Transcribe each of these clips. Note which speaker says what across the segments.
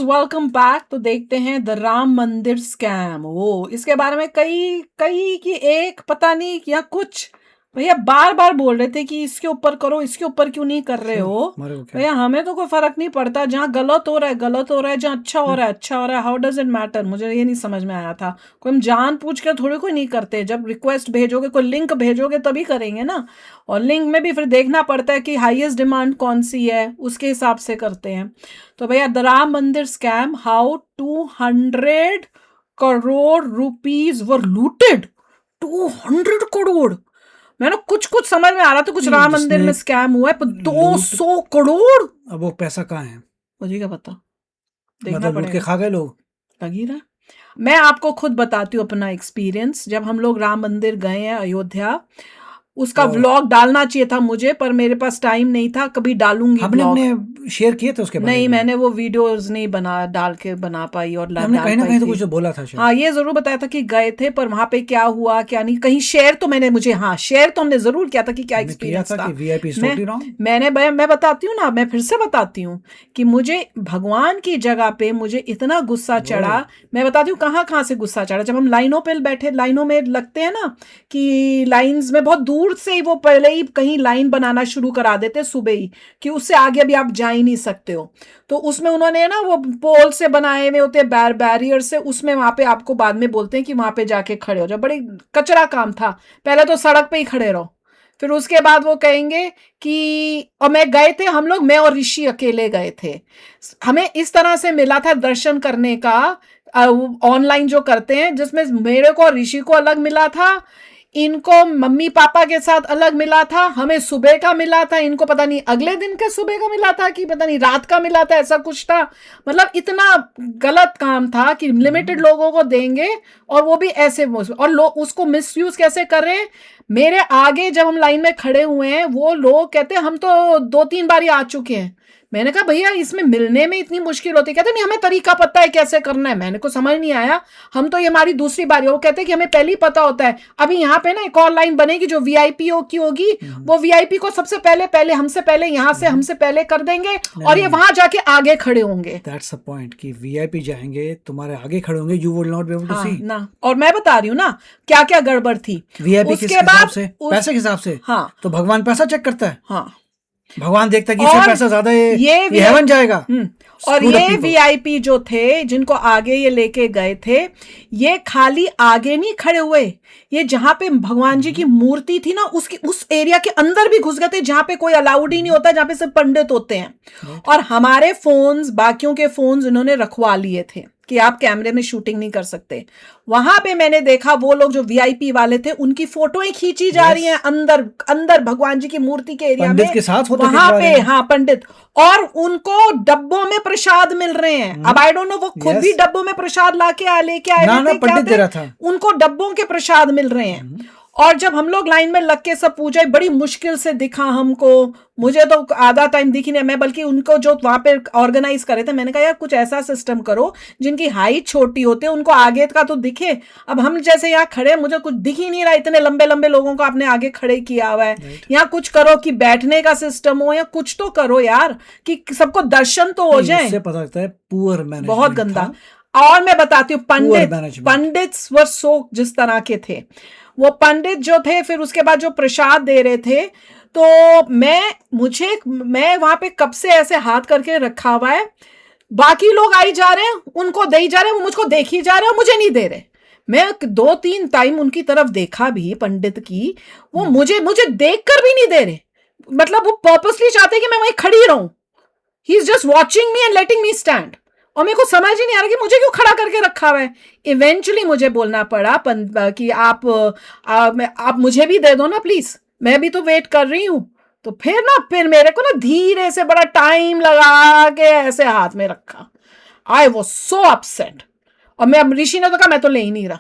Speaker 1: Welcome back. तो देखते हैं द राम मंदिर स्कैम। वो इसके बारे में कई कई की एक पता नहीं या कुछ भैया बार बार बोल रहे थे कि इसके ऊपर करो, इसके ऊपर क्यों नहीं कर रहे
Speaker 2: क्यों
Speaker 1: हो।
Speaker 2: हमारे को क्या
Speaker 1: भैया हमें तो कोई फर्क नहीं पड़ता, जहाँ गलत हो रहा है गलत हो रहा है, जहाँ अच्छा हो रहा है अच्छा हो रहा है। How does it matter? मुझे ये नहीं समझ में आया था। कोई हम जान पूछ कर थोड़ी कोई नहीं करते। जब रिक्वेस्ट भेजोगे, कोई लिंक भेजोगे तभी करेंगे ना। और लिंक में भी फिर देखना पड़ता है कि हाईएस्ट डिमांड कौन सी है, उसके हिसाब से करते हैं। तो भैया द राम मंदिर scam, how 200 crore rupees were looted. 200 crore. मैं ना कुछ कुछ समझ में आ रहा था कुछ
Speaker 2: नहीं,
Speaker 1: राम मंदिर
Speaker 2: जिसने
Speaker 1: में स्कैम हुआ है, पर
Speaker 2: लूट
Speaker 1: 200 करोड़।
Speaker 2: अब वो पैसा कहाँ है?
Speaker 1: मुझे क्या पता, देखना
Speaker 2: मतलब लूट के
Speaker 1: पड़ेगा।
Speaker 2: खा गए लोग।
Speaker 1: लग ही रहा। मैं आपको खुद बताती हूँ अपना एक्सपीरियंस। जब हम लोग राम मंदिर गए हैं अयोध्या, उसका
Speaker 2: और
Speaker 1: व्लॉग डालना चाहिए था मुझे, पर मेरे पास टाइम नहीं था। कभी डालूंगी
Speaker 2: हमने
Speaker 1: व्लॉग।
Speaker 2: अपने शेयर किए थे उसके बारे
Speaker 1: नहीं,
Speaker 2: में।
Speaker 1: मैंने वो वीडियोस नहीं बना पाई और
Speaker 2: हमने
Speaker 1: डाल
Speaker 2: कहीं ना
Speaker 1: पाई
Speaker 2: कहीं तो
Speaker 1: थी।
Speaker 2: कुछ तो बोला था शायद।
Speaker 1: हाँ, ये जरूर बताया था कि गए थे, पर वहां पे क्या हुआ क्या नहीं, कहीं शेयर तो मैंने मुझे, हाँ शेयर तो हमने जरूर किया था कि क्या
Speaker 2: हमने किया
Speaker 1: एक्सपीरियंस
Speaker 2: था
Speaker 1: था।
Speaker 2: कि वीआईपी इज
Speaker 1: मैं
Speaker 2: टोटली रॉन्ग।
Speaker 1: मैं बताती हूँ ना, मैं फिर से बताती हूँ कि मुझे भगवान की जगह पे मुझे इतना गुस्सा
Speaker 2: वो
Speaker 1: चढ़ा। मैं बताती हूँ कहाँ कहाँ से गुस्सा चढ़ा। जब हम लाइनों पे बैठे, लाइनों में लगते हैं ना, कि लाइंस में बहुत दूर से ही वो पहले ही कहीं लाइन बनाना शुरू करा देते सुबह ही, कि उससे आगे अभी आप जा ही नहीं सकते हो। तो उसमें उन्होंने ना वो पोल से बनाए हुए होते हैं, बैरियर से, उसमें वहां पे आपको बाद में बोलते हैं कि वहां पे जाके खड़े हो जाओ। बड़ी कचरा काम था। पहले तो सड़क पे ही खड़े रहो, फिर उसके बाद वो कहेंगे कि, और मैं गए थे हम लोग, मैं और ऋषि अकेले गए थे। हमें इस तरह से मिला था दर्शन करने का, ऑनलाइन जो करते हैं, जिसमें मेरे को और ऋषि को अलग मिला था, इनको मम्मी पापा के साथ अलग मिला था, हमें सुबह का मिला था, इनको पता नहीं अगले दिन के सुबह का मिला था कि पता नहीं रात का मिला था, ऐसा कुछ था। मतलब इतना गलत काम था कि लिमिटेड लोगों को देंगे, और वो भी ऐसे, और लोग उसको मिसयूज कैसे कर रहे हैं। मेरे आगे जब हम लाइन में खड़े हुए हैं, वो लोग कहते हैं हम तो 2-3 बार ही आ चुके हैं। मैंने कहा भैया इसमें मिलने में इतनी मुश्किल होती है। कहते नहीं, हमें तरीका पता है कैसे करना है। मैंने को समझ नहीं आया, हम तो ये हमारी दूसरी बारी। वो कहते हैं कि हमें पहले ही पता होता है। अभी यहाँ पे ना एक और लाइन बनेगी जो वीआईपी की होगी, वो वीआईपी को सबसे पहले पहले हमसे पहले यहाँ से हमसे पहले कर देंगे, और ये वहां जाके आगे खड़े होंगे।
Speaker 2: दैट्स द पॉइंट कि वीआईपी जाएंगे, तुम्हारे आगे खड़े होंगे, you will not be able to
Speaker 1: हाँ
Speaker 2: सी।
Speaker 1: ना, और मैं बता रही हूँ ना क्या क्या गड़बड़ थी।
Speaker 2: वीआईपी किस
Speaker 1: उसके
Speaker 2: हिसाब
Speaker 1: बाद
Speaker 2: से? पैसे के हिसाब से।
Speaker 1: हाँ
Speaker 2: तो भगवान पैसा चेक करता है।
Speaker 1: हाँ।
Speaker 2: भगवान देखता है कि इससे
Speaker 1: और
Speaker 2: पैसा ज्यादा है,
Speaker 1: ये
Speaker 2: ये हेवन जाएगा।
Speaker 1: और
Speaker 2: Screwed up
Speaker 1: ये
Speaker 2: people.
Speaker 1: वीआईपी जो थे, जिनको आगे ये लेके गए थे, ये खाली आगे नहीं खड़े हुए, ये जहां पे भगवान जी की मूर्ति थी ना, उसकी उस एरिया के अंदर भी घुस गए थे, जहां पे कोई अलाउड ही नहीं होता, जहां पे सिर्फ पंडित होते हैं। और हमारे फोन्स, बाकियों के फोन्स इन्होंने रखवा लिए थे कि आप कैमरे में शूटिंग नहीं कर सकते। वहां पे मैंने देखा वो लोग जो वीआईपी वाले थे, उनकी फोटोएं खींची जा रही हैं अंदर अंदर भगवान जी की मूर्ति के एरिया
Speaker 2: पंडित
Speaker 1: में,
Speaker 2: के साथ फोटो
Speaker 1: वहां
Speaker 2: खिंचवा
Speaker 1: पे।
Speaker 2: रहे हैं।
Speaker 1: हाँ, पंडित। और उनको डब्बों में प्रसाद मिल रहे हैं। अब आई डोंट नो वो खुद भी डब्बों में प्रसाद लेके आए
Speaker 2: ना
Speaker 1: थे,
Speaker 2: ना,
Speaker 1: क्या
Speaker 2: पंडित
Speaker 1: थे?
Speaker 2: दे रहा था।
Speaker 1: उनको डब्बों के प्रसाद मिल रहे हैं। और जब हम लोग लाइन में लग के सब पूछे, बड़ी मुश्किल से दिखा हमको। मुझे तो आधा टाइम दिखी नहीं। मैं बल्कि उनको जो वहां पे ऑर्गेनाइज करे थे, मैंने कहा यार कुछ ऐसा सिस्टम करो जिनकी हाइट छोटी होती है, उनको आगे का तो दिखे। अब हम जैसे यहाँ खड़े, मुझे कुछ दिख ही नहीं रहा, इतने लंबे लंबे लोगों को आपने आगे खड़े किया हुआ है। यहाँ कुछ करो कि बैठने का सिस्टम हो, या कुछ तो करो यार, कि सबको दर्शन तो हो जाए।
Speaker 2: उससे पता लगता है पुअर मैनेजमेंट
Speaker 1: बहुत गंदा। और मैं बताती हूँ, पंडित्स वर सो जिस तरह के थे वो पंडित जो थे, फिर उसके बाद जो प्रसाद दे रहे थे, तो मैं वहां पे कब से ऐसे हाथ करके रखा हुआ है। बाकी लोग आई जा रहे हैं, उनको दे ही जा रहे हैं, वो मुझको देख ही जा रहे हैं, मुझे नहीं दे रहे। मैं 2-3 टाइम उनकी तरफ देखा भी, पंडित की, वो मुझे देख कर भी नहीं दे रहे। मतलब वो पर्पसली चाहते कि मैं वहीं खड़ी रहूं। He is just watching me and letting me stand. और मेरे को समझ ही नहीं आ रहा कि मुझे क्यों खड़ा करके रखा हुआ है। इवेंचुअली मुझे बोलना पड़ा कि आप मुझे भी दे दो ना प्लीज, मैं भी तो वेट कर रही हूं। तो फिर मेरे को ना धीरे से बड़ा टाइम लगा के ऐसे हाथ में रखा। I was so upset. और मैं, ऋषि ने तो कहा मैं तो ले ही नहीं रहा,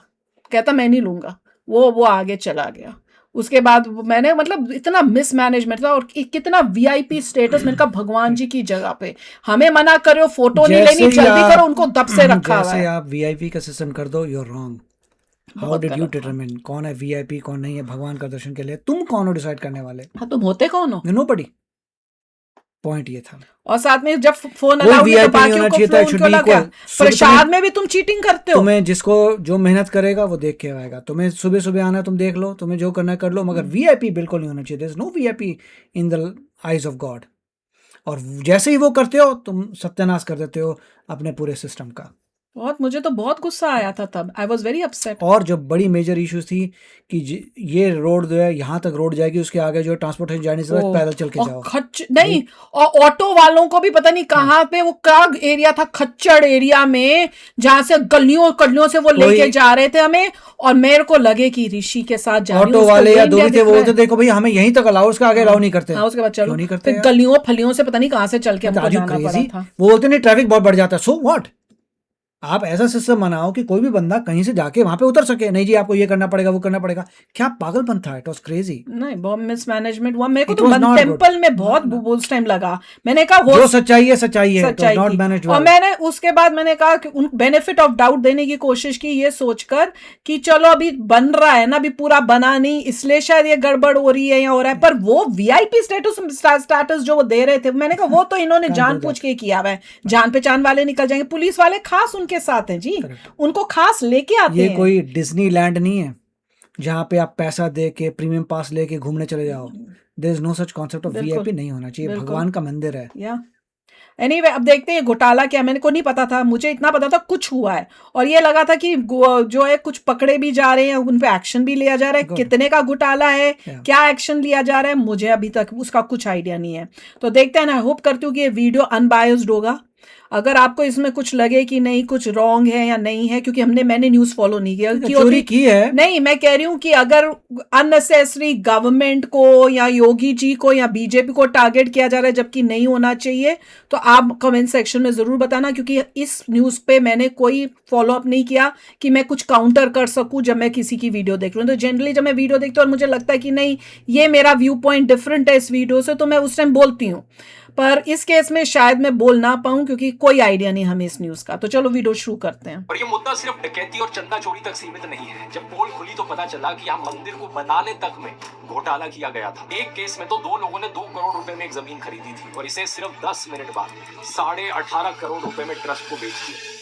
Speaker 1: कहता मैं नहीं लूंगा। वो आगे चला गया। उसके बाद मैंने, मतलब इतना मिसमैनेजमेंट था, और कितना वीआईपी स्टेटस। मैंने कहा भगवान जी की जगह पे हमें मना करो, फोटो नहीं लेनी, जल्दी करो, उनको दब से रखा हुआ
Speaker 2: जैसे
Speaker 1: है।
Speaker 2: आप वीआईपी का सिस्टम कर दो, you are wrong. How did you determine कौन है वीआईपी कौन नहीं है भगवान का दर्शन के लिए? तुम कौन हो डिसाइड करने वाले?
Speaker 1: हाँ, तुम होते कौन हो?
Speaker 2: नोबडी। पॉइंट ये था।
Speaker 1: और साथ में जब फोन
Speaker 2: कोई
Speaker 1: अलाउड नहीं तो
Speaker 2: VIP नहीं
Speaker 1: बाकियों
Speaker 2: होना
Speaker 1: को
Speaker 2: चाहिए था, it
Speaker 1: फोन
Speaker 2: should
Speaker 1: क्यों
Speaker 2: be
Speaker 1: लग गया?
Speaker 2: equal। सुबह
Speaker 1: प्रसाद में भी तुम चीटिंग करते हो।
Speaker 2: तुम्हें जिसको जो मेहनत करेगा वो देख के आएगा। तुम्हें सुबह सुबह आना है, तुम देख लो, तुम्हें जो करना है कर लो, मगर VIP बिल्कुल नहीं होना चाहिए। There is no VIP in the eyes of God. और जैसे ही वो करते हो तुम सत्यानाश कर देते हो अपने पूरे सिस्टम का।
Speaker 1: बहुत, मुझे तो बहुत गुस्सा आया था तब, आई वॉज वेरी अपसेट।
Speaker 2: और जो बड़ी मेजर इश्यूज थी कि ये रोड जो है यहाँ तक रोड जाएगी, उसके आगे जो ट्रांसपोर्टेशन जाने से पैदल चल के
Speaker 1: और
Speaker 2: जाओ।
Speaker 1: खच्च नहीं, और ऑटो वालों को भी पता नहीं कहाँ पे वो क्या एरिया था, खच्चड़ एरिया में, जहाँ से गलियों कलियों से वो लेके जा रहे थे हमें। और मेरे को लगे कि ऋषि के साथ जा रही हूँ,
Speaker 2: ऑटो
Speaker 1: उसको
Speaker 2: वाले या
Speaker 1: ये
Speaker 2: दो भी
Speaker 1: इंडिया
Speaker 2: थे,
Speaker 1: दिख
Speaker 2: वो
Speaker 1: रहा
Speaker 2: तो
Speaker 1: है।
Speaker 2: देखो भाई हमें यहीं तक अलाउ, उसके आगे अलाउ नहीं करते।
Speaker 1: हाँ, उसके बाद चलो
Speaker 2: क्यों नहीं करते
Speaker 1: फिर
Speaker 2: यार?
Speaker 1: गलियों फलियों से पता नहीं कहाँ से चल के हमको
Speaker 2: Are you
Speaker 1: जाना पड़ा
Speaker 2: crazy?
Speaker 1: था।
Speaker 2: वो बोलते नहीं ट्रैफिक बहुत बढ़ जाता है। So what? आप ऐसा सिस्टम बनाओ कि कोई भी बंदा कहीं से जाके वहां पे उतर सके। नहीं जी आपको ये करना पड़ेगा, वो करना पड़ेगा। क्या पागलपन था। It was crazy.
Speaker 1: नहीं, बहुत मिसमैनेजमेंट हुआ मेरे को
Speaker 2: It
Speaker 1: तो।
Speaker 2: was
Speaker 1: मन
Speaker 2: not
Speaker 1: टेम्पल
Speaker 2: good.
Speaker 1: में बहुत उस टाइम लगा। मैंने कहा
Speaker 2: जो सच्चाई है सच्चाई है। It was
Speaker 1: सच्चाई
Speaker 2: not
Speaker 1: थी।
Speaker 2: managed
Speaker 1: और
Speaker 2: well.
Speaker 1: मैंने उसके बाद मैंने कहा कि उन बेनिफिट ऑफ डाउट देने की कोशिश की, ये सोचकर कि चलो अभी बन रहा है ना, अभी पूरा बना नहीं, इसलिए शायद ये गड़बड़ हो रही है या हो रहा है। पर वो VIP स्टेटस जो वो दे रहे थे, मैंने कहा वो तो इन्होंने जानबूझ के किया हुआ है। जान पहचान वाले निकल जाएंगे, पुलिस वाले खास उनके साथ हैं जी, उनको खास लेके आते
Speaker 2: ये
Speaker 1: हैं।
Speaker 2: कोई डिज्नीलैंड नहीं है जहाँ पे आप पैसा दे के प्रीमियम पास लेके घूमने चले जाओ। There is no such concept of VIP। नहीं होना चाहिए। भगवान का मंदिर है।
Speaker 1: या एनीवे, अब देखते हैं घोटाला क्या। मैंने को नहीं पता था, मुझे इतना पता था कुछ हुआ है, और ये लगा था कि जो है कुछ पकड़े भी जा रहे हैं, उन पे एक्शन भी लिया जा रहा है। कितने का घोटाला है, क्या एक्शन लिया जा रहा है, मुझे अभी तक उसका कुछ आइडिया नहीं है। तो देखते हैं ना, होप करती हूँ कि ये वीडियो अनबायस्ड होगा। अगर आपको इसमें कुछ लगे कि नहीं कुछ रॉन्ग है या नहीं है, क्योंकि मैंने न्यूज़ फॉलो नहीं किया कि
Speaker 2: चोरी की है।
Speaker 1: नहीं, मैं कह रही हूँ कि अगर अननेसेसरी गवर्नमेंट को या योगी जी को या BJP को टारगेट किया जा रहा है जबकि नहीं होना चाहिए, तो आप कमेंट सेक्शन में जरूर बताना, क्योंकि इस न्यूज़ पे मैंने कोई फॉलो अप नहीं किया कि मैं कुछ काउंटर कर सकूं जब मैं किसी की वीडियो देख रही हूँ। तो जनरली जब मैं वीडियो देखती हूँ और मुझे लगता है कि नहीं ये मेरा व्यू पॉइंट डिफरेंट है इस वीडियो से, तो मैं उस टाइम बोलती हूँ। पर इस केस में शायद मैं बोल ना पाऊं, क्योंकि कोई आइडिया नहीं हमें इस न्यूज़ का। तो चलो वीडियो शुरू करते हैं।
Speaker 3: और ये मुद्दा सिर्फ डकैती और चंदा चोरी तक सीमित नहीं है। जब पोल खुली तो पता चला कि यहाँ मंदिर को बनाने तक में घोटाला किया गया था। एक केस में तो 2 लोगों ने 2 करोड़ रुपए में एक जमीन खरीदी थी और इसे सिर्फ 10 मिनट बाद 18.5 करोड़ रुपए में ट्रस्ट को बेच दिया।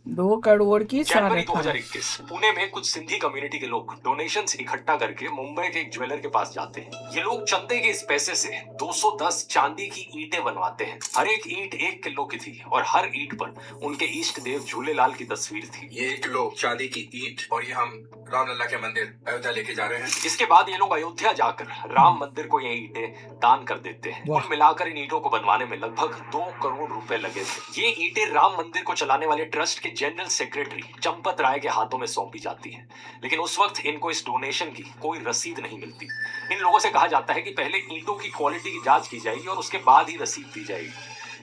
Speaker 1: 2 करोड़ की
Speaker 3: जनवरी 2021 पुणे में कुछ सिंधी कम्युनिटी के लोग डोनेशंस इकट्ठा करके मुंबई के एक ज्वेलर के पास जाते हैं। ये लोग चंदे के इस पैसे से 210 चांदी की ईंटें बनवाते हैं। हर एक ईंट 1 किलो की थी और हर ईंट पर उनके इष्ट देव झूलेलाल की तस्वीर थी।
Speaker 4: ये 1 किलो चांदी की ईंट और ये हम रामलला के मंदिर अयोध्या लेके जा रहे हैं।
Speaker 3: इसके बाद ये लोग अयोध्या जाकर राम मंदिर को ये ईंटें दान कर देते हैं। कुल मिलाकर इन ईंटों को बनवाने में लगभग 2 करोड़ रुपए लगे थे। ये ईंटें राम मंदिर को चलाने वाले ट्रस्ट के जनरल सेक्रेटरी चंपत राय के हाथों में सौंपी जाती है, लेकिन उस वक्त इनको इस डोनेशन की कोई रसीद नहीं मिलती। इन लोगों से कहा जाता है कि पहले ईंटों की क्वालिटी की जांच की जाएगी और उसके बाद ही रसीद दी जाएगी।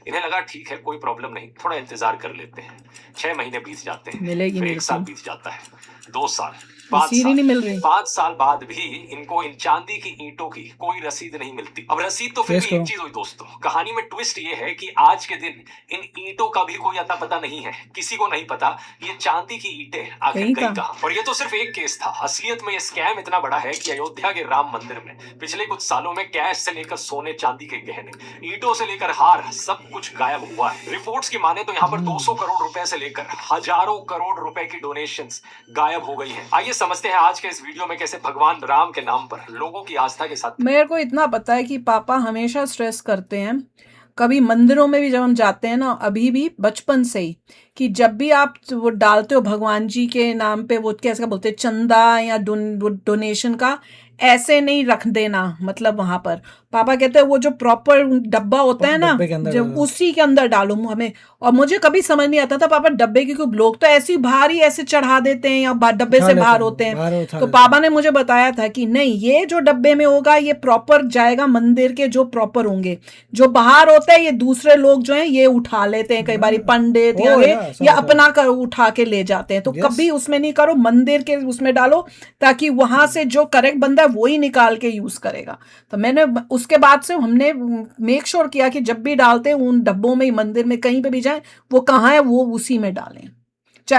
Speaker 3: इन्हें लगा ठीक है कोई प्रॉब्लम नहीं, थोड़ा इंतजार कर लेते हैं। 6 महीने बीत जाते हैं,
Speaker 1: मिलेगी
Speaker 3: फिर
Speaker 1: नहीं
Speaker 3: 1 साल
Speaker 1: तो।
Speaker 3: बीत जाता है, 2 साल, 5
Speaker 1: रसीद ही नहीं मिल रही।
Speaker 3: 5 साल बाद भी इनको इन चांदी की ईंटों की कोई रसीद नहीं मिलती। अब रसीद तो फिर भी एक चीज हुई दोस्तों, कहानी में ट्विस्ट ये है कि आज के दिन इन ईंटों का भी कोई अता पता नहीं है। किसी को नहीं पता ये चांदी की ईंटें आखिर गई कहां। और ये तो सिर्फ एक केस था। असलियत में ये स्कैम इतना बड़ा है कि अयोध्या के राम मंदिर में पिछले कुछ सालों में कैश से लेकर सोने चांदी के गहने, ईंटों से लेकर हार, सब कुछ गायब हुआ है। रिपोर्ट्स की माने तो यहाँ पर 200 करोड़ रुपए से लेकर हजारों करोड़ रुपए की डोनेशंस गायब हो गई है। आइए समझते हैं आज के इस वीडियो में कैसे भगवान राम के नाम पर लोगों की आस्था के साथ।
Speaker 1: मेरे को इतना पता है कि पापा हमेशा स्ट्रेस करते हैं, कभी मंदिरों में भी जब हम जाते हैं ना, अभी भी बचपन से ही, कि जब भी आप वो डालते हो भगवान जी के नाम पे, वो कैसे बोलते हैं, चंदा या डोनेशन का, ऐसे नहीं रख देना। मतलब वहां पर पापा कहते हैं वो जो प्रॉपर डब्बा होता है ना, जब उसी के अंदर डालो हमें। और मुझे कभी समझ नहीं आता था पापा डब्बे की, क्योंकि लोग तो ऐसी बाहर ही ऐसे चढ़ा देते हैं या डब्बे से बाहर होते हैं। तो पापा ने मुझे बताया था कि नहीं, ये जो डब्बे में होगा ये प्रॉपर जाएगा मंदिर के जो प्रॉपर होंगे, जो बाहर होता है ये दूसरे लोग जो है ये उठा लेते हैं, कई बार पंडित या अपना कर उठा के ले जाते हैं। तो कभी उसमें नहीं करो, मंदिर के उसमें डालो, ताकि वहां से जो करेक्ट बंदा है वो ही निकाल के यूज करेगा। तो मैंने उसके बाद से हमने मेक श्योर किया कि जब भी डालते हैं उन डब्बों में ही, मंदिर में कहीं पे भी जाए, वो कहाँ है वो उसी में डालें।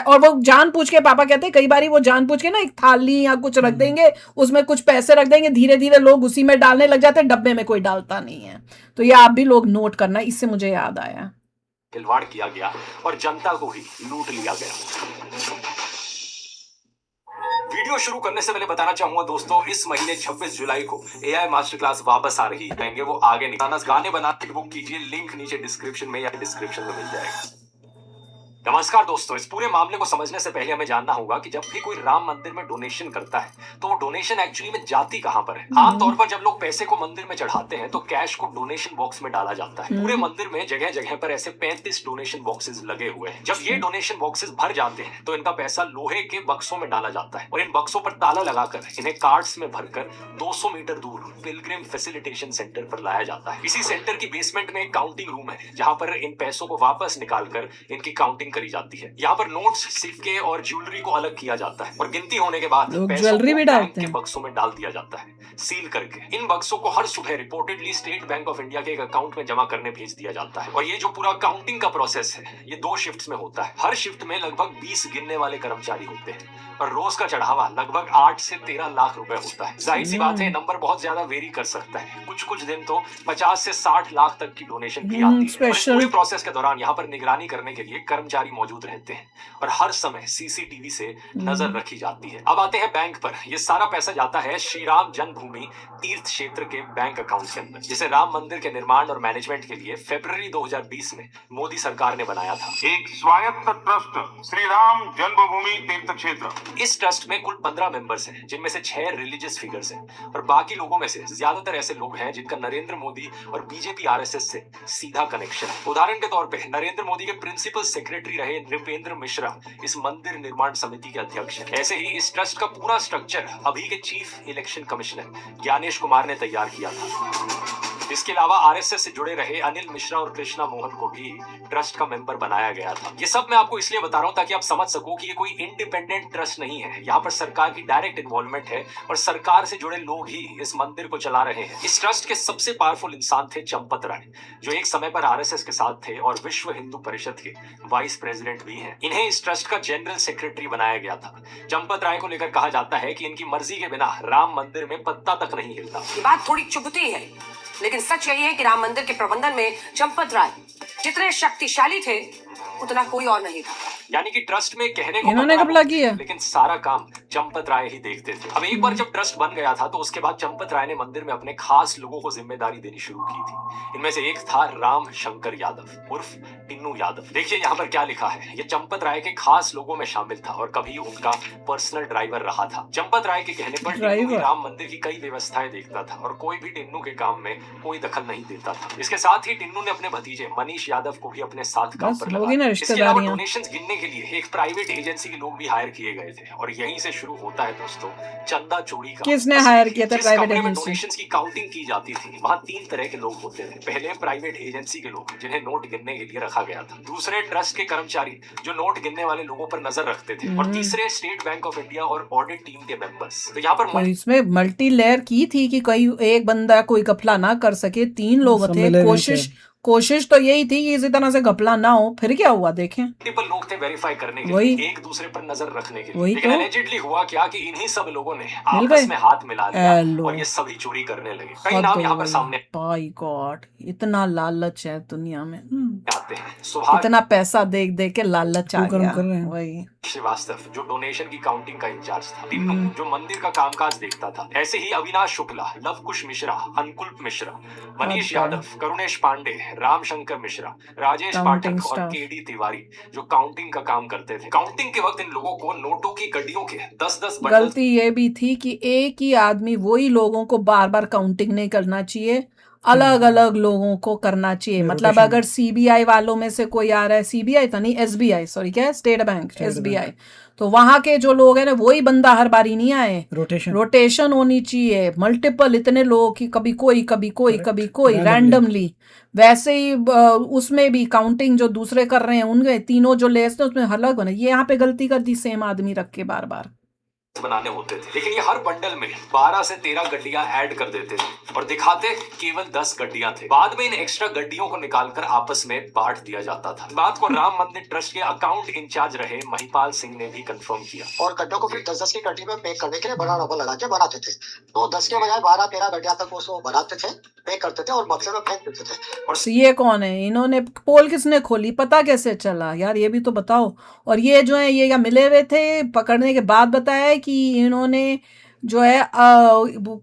Speaker 1: और वो जानबूझ के, पापा कहते हैं कई बार वो जानबूझ के ना एक थाली या कुछ रख देंगे, उसमें कुछ पैसे रख देंगे, धीरे धीरे लोग उसी में डालने लग जाते हैं, डब्बे में कोई डालता नहीं है। तो ये आप भी लोग नोट करना, इससे मुझे याद आया।
Speaker 3: खिलवाड़ किया गया और जनता को ही लूट लिया गया। वीडियो शुरू करने से पहले बताना चाहूंगा दोस्तों, इस महीने 26 जुलाई को AI मास्टर क्लास वापस आ रही है। वो आगे निकालना, गाने बनाने की बुक कीजिए, लिंक नीचे डिस्क्रिप्शन में या डिस्क्रिप्शन में मिल जाएगा। नमस्कार दोस्तों, इस पूरे मामले को समझने से पहले हमें जानना होगा कि जब भी कोई राम मंदिर में डोनेशन करता है तो वो डोनेशन एक्चुअली में जाती कहां पर है। आमतौर पर जब लोग पैसे को मंदिर में चढ़ाते हैं तो कैश को डोनेशन बॉक्स में डाला जाता है। पूरे मंदिर में जगह जगह पर ऐसे 35 डोनेशन बॉक्सेस लगे हुए हैं। जब ये डोनेशन बॉक्सेस भर जाते हैं तो इनका पैसा लोहे के बक्सों में डाला जाता है और इन बक्सों पर ताला लगाकर इन्हें कार्ड्स में भरकर 200 मीटर दूर पिलग्रिम फैसिलिटेशन सेंटर पर लाया जाता है। इसी सेंटर की बेसमेंट में एक काउंटिंग रूम है जहां पर इन पैसों को वापस निकालकर इनकी काउंटिंग करी जाती है। यहाँ पर नोट्स, सिक्के और ज्वेलरी को अलग किया जाता है और गिनती होने के बाद
Speaker 1: ज्वेलरी भी डालते हैं,
Speaker 3: बक्सों में डाल दिया जाता है सील करके। इन बक्सों को हर सुबह reportedly state bank of India के एक अकाउंट में जमा करने भेज दिया जाता है। और ये जो पूरा काउंटिंग का प्रोसेस है ये 2 शिफ्ट्स में होता है। हर शिफ्ट में लगभग 20 गिनने वाले कर्मचारी होते हैं और रोज का चढ़ावा लगभग 8 से 13 लाख रुपए होता है। जाहिर सी बात है नंबर बहुत ज्यादा वेरी कर सकता है, कुछ दिन तो 50 से 60 लाख तक की डोनेशन भी आती है। पूरे प्रोसेस के दौरान यहाँ पर निगरानी करने के लिए कर्मचारी मौजूद रहते हैं और हर समय CCTV से नजर रखी जाती है। अब आते हैं बैंक पर। ये सारा पैसा जाता है श्री राम जन्मभूमि तीर्थ क्षेत्र के बैंक अकाउंट के अंदर, जिसे राम मंदिर के निर्माण और मैनेजमेंट के लिए फरवरी 2020 में मोदी सरकार ने बनाया था।
Speaker 5: एक स्वायत्त ट्रस्ट श्री राम जन्मभूमि तीर्थ क्षेत्र।
Speaker 3: इस ट्रस्ट में कुल 15 मेंबर्स हैं, जिनमें से 6 रिलीजियस फिगर्स हैं और बाकी लोगों में से ज्यादातर ऐसे लोग हैं जिनका नरेंद्र मोदी और बीजेपी RSS से सीधा कनेक्शन है। उदाहरण के तौर पे नरेंद्र मोदी के प्रिंसिपल सेक्रेटरी रहे नृपेंद्र मिश्रा इस मंदिर निर्माण समिति के अध्यक्ष हैं। ऐसे ही इस ट्रस्ट का पूरा स्ट्रक्चर अभी के chief election commissioner Gyanesh Kumar ने तैयार किया था। इसके अलावा RSS से जुड़े रहे अनिल मिश्रा और कृष्णा मोहन को भी ट्रस्ट का मेंबर बनाया गया था। ये सब मैं आपको इसलिए बता रहा हूं ताकि आप समझ सको कि ये कोई इंडिपेंडेंट ट्रस्ट नहीं है। यहाँ पर सरकार की डायरेक्ट इन्वॉल्वमेंट है और सरकार से जुड़े लोग ही इस मंदिर को चला रहे हैं। इस ट्रस्ट के सबसे पावरफुल इंसान थे चंपत राय, जो एक समय पर RSS के साथ थे और विश्व हिंदू परिषद के वाइस प्रेसिडेंट भी हैं। इन्हें इस ट्रस्ट का जनरल सेक्रेटरी बनाया गया था। चंपत राय को लेकर कहा जाता है कि इनकी मर्जी के बिना राम मंदिर में पत्ता तक नहीं हिलता।
Speaker 6: ये बात थोड़ी चुभती है, लेकिन सच यही है कि राम मंदिर के प्रबंधन में चंपत राय जितने शक्तिशाली थे उतना कोई और नहीं था।
Speaker 3: यानी कि ट्रस्ट में कहने को
Speaker 1: इन्होंने कब लगी है,
Speaker 3: लेकिन सारा काम चंपत राय ही देखते थे। अब एक बार जब ट्रस्ट बन गया था तो उसके बाद चंपत राय ने मंदिर में अपने खास लोगों को जिम्मेदारी देनी शुरू की थी। इनमें से एक था राम शंकर यादव उर्फ टिन्नू यादव। देखिए यहाँ पर क्या लिखा है, ये चंपत राय के खास लोगों में शामिल था और कभी उनका पर्सनल ड्राइवर रहा था। चंपत राय के कहने पर टिन्नू ही राम मंदिर की कई व्यवस्थाएं देखता था और कोई भी टिन्नू के काम में कोई दखल नहीं देता था। इसके साथ ही टिन्नू ने अपने भतीजे मनीष यादव को भी अपने साथ काम पर लगाया। इसके अलावा डोनेशंस गिनने के लिए एक प्राइवेट एजेंसी के लोग भी हायर किए गए थे और यहीं से शुरू होता है दोस्तों चंदा चोरी का।
Speaker 1: किसने हायर किया था प्राइवेट एजेंसी?
Speaker 3: डोनेशंस की काउंटिंग की जाती थी वहाँ 3 तरह के लोग होते थे। पहले प्राइवेट एजेंसी के लोग जिन्हें नोट गिनने के लिए रखा गया था, दूसरे ट्रस्ट के कर्मचारी जो नोट गिनने वाले लोगों पर नजर रखते थे और तीसरे स्टेट बैंक ऑफ इंडिया और ऑडिट टीम के मेंबर्स। तो यहाँ पर
Speaker 1: इसमें मल्टी लेयर की थी कि कोई एक बंदा कोई घपला ना कर सके। 3 लोग थे। कोशिश तो यही थी कि इसी तरह से घपला ना हो। फिर क्या हुआ देखें,
Speaker 3: मल्टीपल लोग थे वेरीफाई करने के लिए, एक दूसरे पर नजर रखने के लिए। लेकिन एलिजिडली हुआ क्या कि इन्हीं सब लोगों ने आपस में हाथ मिला लिया और ये सभी चोरी करने लगे। कई नाम यहाँ पर सामने
Speaker 1: बाय गॉड, इतना लालच है दुनिया में।
Speaker 3: आते हैं। सुभाष,
Speaker 1: इतना पैसा देख देख के लालच आ गया। वही
Speaker 3: श्रीवास्तव जो डोनेशन की काउंटिंग का इंचार्ज था, टिन्नू जो मंदिर का कामकाज देखता था, ऐसे ही अविनाश शुक्ला, लवकुश मिश्रा, अनुकुल मिश्रा, मनीष यादव, करुणेश पांडे, रामशंकर मिश्रा, राजेश पाठक और केडी तिवारी जो काउंटिंग का काम करते थे। काउंटिंग के वक्त इन लोगों को नोटों की गड्डियों के 10-10
Speaker 1: गलती ये भी थी कि एक ही आदमी वही लोगों को बार बार काउंटिंग नहीं करना चाहिए, अलग अलग लोगों को करना चाहिए। मतलब अगर CBI वालों में से कोई आ रहा है, CBI था नहीं, SBI, सॉरी क्या है, स्टेट बैंक, SBI, तो वहां के जो लोग हैं ना वही बंदा हर बारी नहीं आए। रोटेशन होनी चाहिए, मल्टीपल इतने लोग कि कभी कोई रैंडमली। वैसे ही उसमें भी काउंटिंग जो दूसरे कर रहे हैं उनके तीनों जो लेस थे उसमें अलग बने। ये यहाँ पे गलती कर दी, सेम आदमी रख के बार बार।
Speaker 3: बनाने होते थे, लेकिन ये हर बंडल में 12 से 13 गड्डियां ऐड कर देते थे और दिखाते केवल 10 गड्डियां थे। बाद में इन एक्स्ट्रा गड्डियों को निकालकर आपस में बांट दिया जाता था। बात को राम मंदिर ट्रस्ट के अकाउंट इंचार्ज रहे महिपाल सिंह ने भी कंफर्म किया।
Speaker 7: और गड्ढों को फिर 10-10 की गड्डी में पैक करने के लिए बड़ा रबर लगा के बनाते थे। तो 10 के बजाय 12-13 गड्ढियां तक उसको बनाते थे, पैक करते थे और बक्से में फेंक देते थे।
Speaker 1: और ये कौन है? इन्होंने पोल किसने खोली? पता कैसे चला यार, ये भी तो बताओ। और ये जो है ये क्या मिले हुए थे? पकड़ने के बाद बताया है कि इन्होंने जो है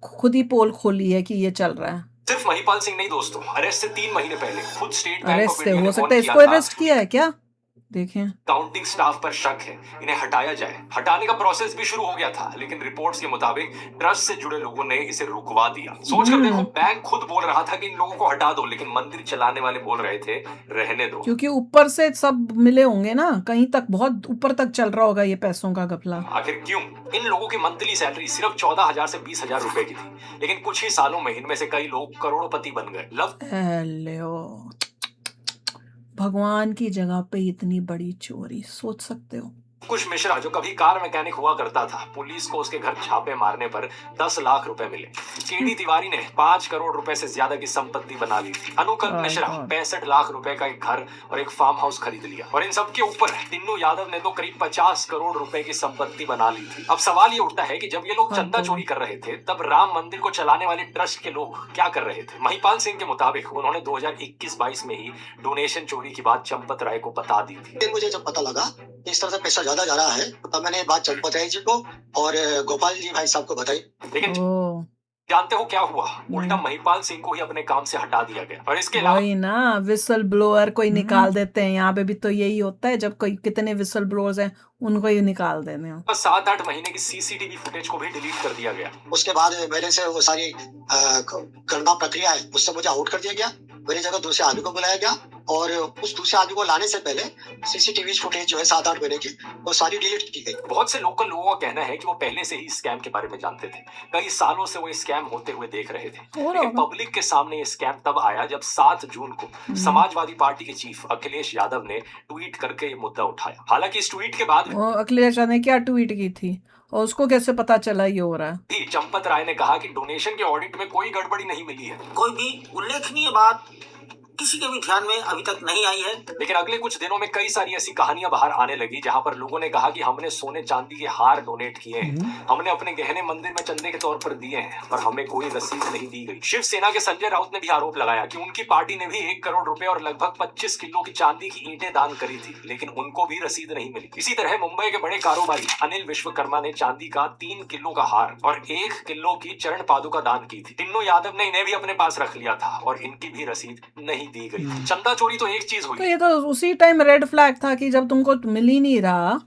Speaker 1: खुद ही पोल खोली है कि ये चल रहा है।
Speaker 3: सिर्फ महिपाल सिंह नहीं दोस्तों, अरेस्ट से 3 महीने पहले खुद स्टेट बैंक
Speaker 1: अरेस्ट
Speaker 3: ऑफ
Speaker 1: से
Speaker 3: इंडिया
Speaker 1: हो
Speaker 3: ने
Speaker 1: सकता
Speaker 3: फोन
Speaker 1: है
Speaker 3: किया
Speaker 1: इसको
Speaker 3: था।
Speaker 1: अरेस्ट किया है क्या? देखें।
Speaker 3: काउंटिंग स्टाफ पर शक है, इन्हें हटाया जाए। हटाने का प्रोसेस भी शुरू हो गया था, लेकिन रिपोर्ट्स के मुताबिक ट्रस्ट से जुड़े लोगों ने इसे रुकवा दिया। सोचकर देखो, बैंक खुद बोल रहा था कि इन लोगों को हटा दो, लेकिन मंदिर चलाने वाले बोल रहे थे रहने दो।
Speaker 1: क्योंकि ऊपर से सब मिले होंगे ना, कहीं तक बहुत ऊपर तक चल रहा होगा ये पैसों का घपला।
Speaker 3: आखिर क्यों? इन लोगों की मंथली सैलरी सिर्फ 14,000 से 20,000 रुपए की थी, लेकिन कुछ ही सालों में इनमें से कई लोग करोड़पति बन गए।
Speaker 1: हेलो, भगवान की जगह पे इतनी बड़ी चोरी, सोच सकते हो?
Speaker 3: कुछ मिश्रा जो कभी कार मैकेनिक हुआ करता था, पुलिस को उसके घर छापे मारने पर 10 लाख रुपए मिले। केडी तिवारी ने 5 करोड़ रुपए से ज्यादा की संपत्ति बना ली थी। अनुकल्प मिश्रा 65 लाख रुपए का एक घर और एक फार्म हाउस खरीद लिया। और इन सब के ऊपर टिन्नू यादव ने तो करीब 50 करोड़ रुपए की संपत्ति बना ली थी। अब सवाल ये उठता है कि जब ये लोग चंदा चोरी कर रहे थे, तब राम मंदिर को चलाने वाले ट्रस्ट के लोग क्या कर रहे थे? महिपाल सिंह के मुताबिक उन्होंने 2021-22 में ही डोनेशन चोरी की बात चंपत राय को बता दी थी।
Speaker 7: फिर मुझे जब पता लगा कि इस तरह से पैसा ज्यादा जा रहा है, तब मैंने बात चंपत राय जी को और गोपाल जी भाई साहब को बताई।
Speaker 3: लेकिन
Speaker 1: ओ,
Speaker 3: जानते हो क्या हुआ? उल्टा महिपाल सिंह को ही अपने काम से हटा दिया गया। और इसके अलावा
Speaker 1: वही ना, विसल ब्लोअर कोई निकाल देते हैं। यहाँ पे भी तो यही होता है, जब कोई कितने विसल ब्लोअर्स हैं उनको ही निकाल देते हैं।
Speaker 3: 7-8 महीने की सीसीटीवी फुटेज को भी डिलीट कर दिया गया।
Speaker 7: उसके बाद मेरे से वो सारी गणना प्रक्रिया है, उससे मुझे आउट कर दिया गया। मेरी जगह दूसरे आदमी को बुलाया गया और उस दूसरे आदमी को लाने से पहले सीसीटीवी फुटेज जो है 7-8 महीने की, वो सारी डिलीट की गई।
Speaker 3: बहुत से लोकल लोगों का कहना है कि वो पहले से ही स्कैम के बारे में जानते थे। कई सालों से वो स्कैम होते हुए देख रहे थे,
Speaker 1: और
Speaker 3: लेकिन पब्लिक के सामने ये स्कैम तब आया जब 7 जून को समाजवादी पार्टी के चीफ अखिलेश यादव ने ट्वीट करके ये मुद्दा उठाया। हालांकि इस ट्वीट के बाद
Speaker 1: वो अखिलेश ने क्या ट्वीट की थी और उसको कैसे पता चला ये हो रहा है?
Speaker 3: भी चंपत राय ने कहा कि डोनेशन के ऑडिट में कोई गड़बड़ी नहीं मिली है।
Speaker 8: कोई भी उल्लेखनीय बात किसी के भी ध्यान में अभी तक नहीं आई है।
Speaker 3: लेकिन अगले कुछ दिनों में कई सारी ऐसी कहानियां बाहर आने लगी, जहां पर लोगों ने कहा कि हमने सोने चांदी के हार डोनेट किए हैं, हमने अपने गहने मंदिर में चंदे के तौर पर दिए हैं और हमें कोई रसीद नहीं दी गई। शिवसेना के संजय राउत ने भी आरोप लगाया कि उनकी पार्टी ने भी 1 करोड़ रुपए और लगभग 25 किलो की चांदी की ईंटें दान करी थी, लेकिन उनको भी रसीद नहीं मिली। इसी तरह मुंबई के बड़े कारोबारी अनिल विश्वकर्मा ने चांदी का 3 किलो का हार और 1 किलो की चरण पादुका दान की थी। टिन्नू यादव ने इन्हें भी अपने पास रख लिया था और इनकी भी रसीद नहीं दी गई। चंदा चोरी तो एक चीज हुई,
Speaker 1: तो ये तो उसी टाइम रेड फ्लैग था कि जब तुमको मिल ही नहीं रहा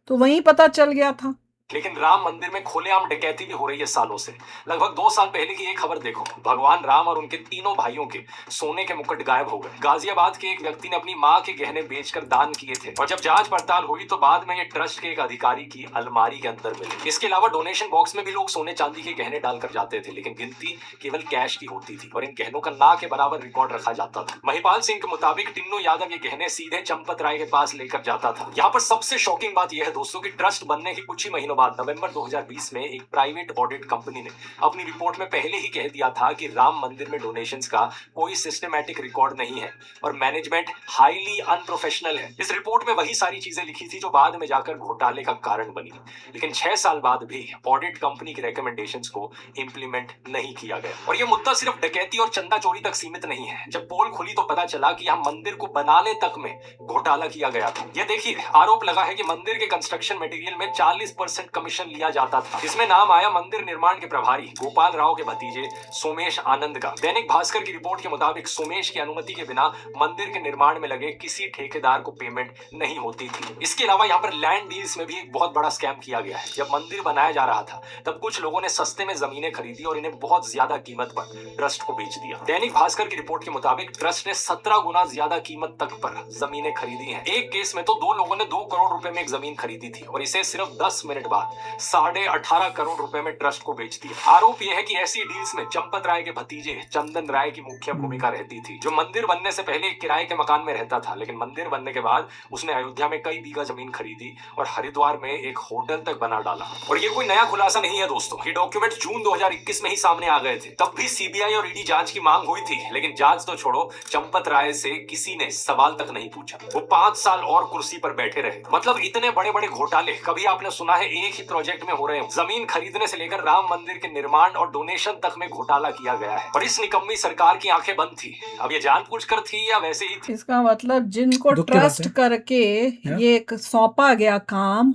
Speaker 1: तो वहीं पता चल गया था।
Speaker 3: लेकिन राम मंदिर में खुलेआम डकैती भी हो रही है सालों से। लगभग 2 साल पहले की एक खबर देखो, भगवान राम और उनके तीनों भाइयों के सोने के मुकुट गायब हो गए। गाजियाबाद के एक व्यक्ति ने अपनी मां के गहने बेचकर दान किए थे और जब जांच पड़ताल हुई तो बाद में ये ट्रस्ट के एक अधिकारी की अलमारी के अंदर मिले। इसके अलावा डोनेशन बॉक्स में भी लोग सोने चांदी के गहने डालकर जाते थे, लेकिन गिनती केवल कैश की होती थी और इन गहनों का ना के बराबर रिकॉर्ड रखा जाता था। महिपाल सिंह के मुताबिक टिन्नू यादव ये गहने सीधे चंपत राय के पास लेकर जाता था। यहाँ पर सबसे शॉकिंग बात यह है दोस्तों कि ट्रस्ट बनने के कुछ ही महीनों बाद नवंबर 2020 में एक प्राइवेट ऑडिट कंपनी ने अपनी रिपोर्ट में पहले ही कह दिया था कि राम मंदिर में डोनेशंस का कोई सिस्टमैटिक रिकॉर्ड नहीं है और मैनेजमेंट हाईली अनप्रोफेशनल है। इस रिपोर्ट में वही सारी चीजें लिखी थी जो बाद में जाकर घोटाले का कारण बनी, लेकिन 6 साल बाद भी ऑडिट कंपनी की रिकमेंडेशंस को इंप्लीमेंट नहीं किया गया। और यह मुद्दा सिर्फ डकैती और चंदा चोरी तक सीमित नहीं है। जब पोल खुली तो पता चला कि यहाँ मंदिर को बनाने तक में घोटाला किया गया था। यह देखिए, आरोप लगा है कि मंदिर के कंस्ट्रक्शन मटेरियल में 40% कमीशन लिया जाता था। इसमें नाम आया मंदिर निर्माण के प्रभारी गोपाल राव के भतीजे सोमेश आनंद का। दैनिक भास्कर की रिपोर्ट के मुताबिक सोमेश की अनुमति के बिना मंदिर के निर्माण में लगे किसी ठेकेदार को पेमेंट नहीं होती थी। इसके अलावा यहाँ पर लैंड डील्स में भी एक बहुत बड़ा स्कैम किया गया है। जब मंदिर बनाया जा रहा था तब कुछ लोगों ने सस्ते में जमीनें खरीदी और इन्हें बहुत ज्यादा कीमत पर ट्रस्ट को बेच दिया। दैनिक भास्कर की रिपोर्ट के मुताबिक ट्रस्ट ने 17 गुना ज्यादा कीमत तक पर जमीनें खरीदी हैं। एक केस में तो 2 लोगों ने 2 करोड़ रुपए में एक जमीन खरीदी थी और इसे सिर्फ 10 मिनट बाद बाद 18.5 करोड़ रुपए में ट्रस्ट को बेच दिया। आरोप यह है कि ऐसी डील्स में चंपत राय के भतीजे चंदन राय की मुख्य भूमिका रहती थी, जो मंदिर बनने से पहले एक किराए के मकान में रहता था, लेकिन मंदिर बनने के बाद उसने अयोध्या में कई बीघा जमीन खरीदी और हरिद्वार में एक होटल तक बना डाला। और ये कोई नया खुलासा नहीं है दोस्तों, ये डॉक्यूमेंट जून 2021 में ही सामने आ गए थे। तब भी सीबीआई और ईडी जांच की मांग हुई थी, लेकिन जांच तो छोड़ो, चंपत राय से किसी ने सवाल तक नहीं पूछा। वो 5 साल और कुर्सी पर बैठे रहे। मतलब इतने बड़े बड़े घोटाले कभी आपने सुना है एक ही प्रोजेक्ट में हो रहे हैं? जमीन खरीदने से लेकर राम मंदिर के निर्माण और डोनेशन तक में घोटाला किया गया है। और इस निकम्मी सरकार की आंखें बंद थी। अब ये जानबूझकर थी या वैसे ही थी?
Speaker 1: इसका मतलब जिनको
Speaker 2: दुख की बात
Speaker 1: ट्रस्ट
Speaker 2: है।
Speaker 1: करके ये एक सौंपा गया काम,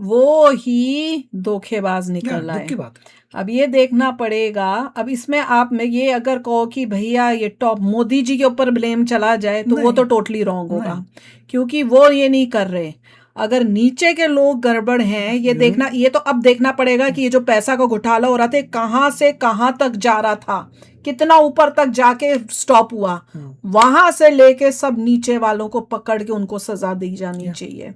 Speaker 1: वो ही धोखेबाज निकल
Speaker 2: दुख
Speaker 1: आए।
Speaker 2: की बात है।
Speaker 1: अब ये देखना पड़ेगा। अब इसमें आप में ये अगर कहो कि भैया ये टॉप मोदी जी के ऊपर ब्लेम चला जाए तो वो
Speaker 2: नहीं।
Speaker 1: तो टोटली रॉन्ग होगा,
Speaker 2: नहीं।
Speaker 1: क्योंकि वो ये नहीं कर रहे। अगर नीचे के लोग गड़बड़ हैं, ये देखना, ये तो अब देखना पड़ेगा कि ये जो पैसा का घोटाला हो रहा था कहाँ से कहाँ तक जा रहा था, कितना ऊपर तक जाके स्टॉप हुआ, वहां से लेके सब नीचे वालों को पकड़ के उनको सजा दी जानी चाहिए।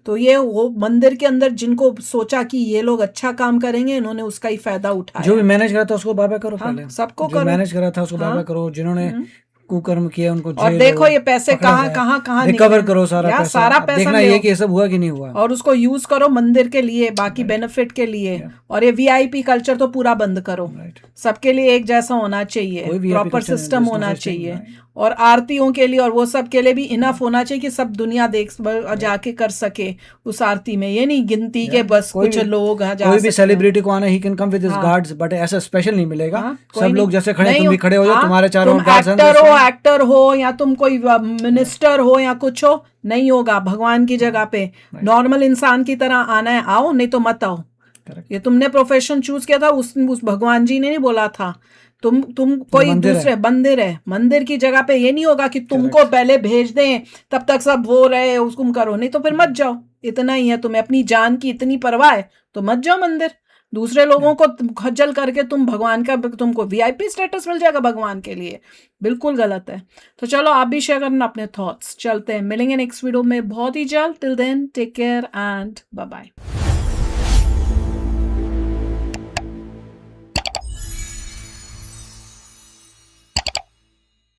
Speaker 1: तो ये वो मंदिर के अंदर जिनको सोचा कि ये लोग अच्छा काम करेंगे, इन्होंने उसका ही फायदा उठाया।
Speaker 2: जो भी मैनेज करा था उसको बाबा करो।
Speaker 1: हाँ,
Speaker 2: पहले
Speaker 1: सबको
Speaker 2: जो
Speaker 1: करो।
Speaker 2: मैनेज करा था उसको
Speaker 1: हाँ।
Speaker 2: बाबा करो। जिन्होंने कुकर्म किया उनको
Speaker 1: और
Speaker 2: जेल
Speaker 1: देखो
Speaker 2: हो,
Speaker 1: ये पैसे
Speaker 2: पकड़ा
Speaker 1: कहाँ
Speaker 2: जाए,
Speaker 1: कहाँ कहाँ
Speaker 2: रिकवर
Speaker 1: निकले।
Speaker 2: करो सारा
Speaker 1: यार,
Speaker 2: पैसा।
Speaker 1: सारा
Speaker 2: अब
Speaker 1: पैसा
Speaker 2: देखना
Speaker 1: ले
Speaker 2: ये
Speaker 1: आओ।
Speaker 2: कि ये सब हुआ कि नहीं हुआ।
Speaker 1: और उसको यूज करो मंदिर के लिए, बाकी बेनिफिट के लिए। और ये वीआईपी कल्चर तो पूरा बंद करो।
Speaker 2: राइट।
Speaker 1: सबके लिए एक जैसा होना चाहिए,
Speaker 2: कोई VIP
Speaker 1: प्रॉपर
Speaker 2: culture नहीं,
Speaker 1: सिस्टम
Speaker 2: there's no
Speaker 1: होना
Speaker 2: such thing,
Speaker 1: चाहिए।
Speaker 2: right?
Speaker 1: और आरतियों के लिए और वो सब के लिए भी इनफ होना चाहिए कि सब दुनिया देख जाके कर सके उस आरती में। ये नहीं गिनती के बस
Speaker 2: कोई
Speaker 1: कुछ
Speaker 2: भी-
Speaker 1: लोग जा
Speaker 2: कोई भी
Speaker 1: सकते हैं।
Speaker 2: सेलिब्रिटी को आना, he can come with his
Speaker 1: हाँ।
Speaker 2: गार्ड्स, बट ऐसा स्पेशल नहीं मिलेगा।
Speaker 1: हाँ,
Speaker 2: सब
Speaker 1: कोई
Speaker 2: लोग
Speaker 1: नहीं-
Speaker 2: जैसे खड़े,
Speaker 1: नहीं
Speaker 2: तुम भी खड़े हो जाओ,
Speaker 1: हाँ,
Speaker 2: तुम्हारे चारों
Speaker 1: तुम
Speaker 2: guards हैं,
Speaker 1: एक्टर
Speaker 2: that's
Speaker 1: हो,
Speaker 2: fine.
Speaker 1: एक्टर हो या तुम कोई मिनिस्टर हो या कुछ हो, नहीं होगा। भगवान की जगह पे नॉर्मल इंसान की तरह आना है, आओ, नहीं तो मत आओ।
Speaker 2: Correct.
Speaker 1: ये तुमने प्रोफेशन चूज किया था, उस भगवान जी ने नहीं बोला था। तुम कोई
Speaker 2: मंदिर
Speaker 1: दूसरे मंदिर है, मंदिर की जगह पे ये नहीं होगा कि तुमको पहले भेज दें, तब तक सब वो रहे उसको करो, नहीं तो फिर मत जाओ। इतना ही है, तुम्हें अपनी जान की इतनी परवाह है तो मत जाओ मंदिर। दूसरे लोगों को खज्जल करके तुम भगवान का, तुमको वीआईपी स्टेटस मिल जाएगा भगवान के लिए, बिल्कुल गलत है। तो चलो आप भी शेयर करना अपने थॉट्स। चलते हैं, मिलेंगे नेक्स्ट वीडियो में बहुत ही जल्द। Till then take care and bye bye.